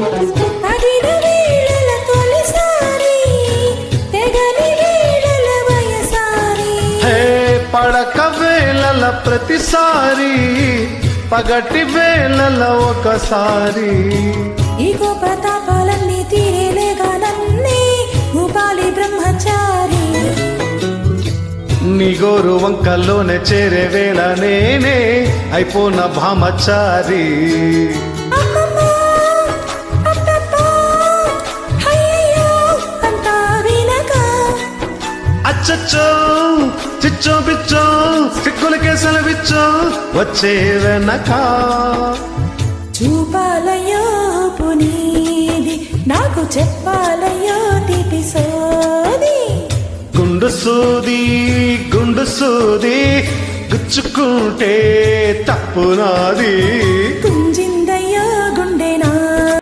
తగిన వేళల తొలిసారి తెగని వేళల వయసారి హే పడక వేళల ప్రతిసారి పగటి వేళల ఒకసారి ఇగో ప్రతాపాలన్నీ తీరేలేగా నన్నే భూపాలి బ్రహ్మచారి నీ గోరు వంకల్లోనే చేరే వేళ నేనే అయిపోన భామచారి అమ్మమ్మా, అబ్బబ్బా, అయ్యయ్యో అంతా వినక అచ్చచ్చో చిచ్చో పిచ్చో సిక్కులకే సెలవిచ్చో వచ్చే వెనక చూపాలయ్యో పునీది నాకు చెప్పాలయ్యో తీపి సోది గుండు సూది గుచ్చుకుంటే తప్పు నాది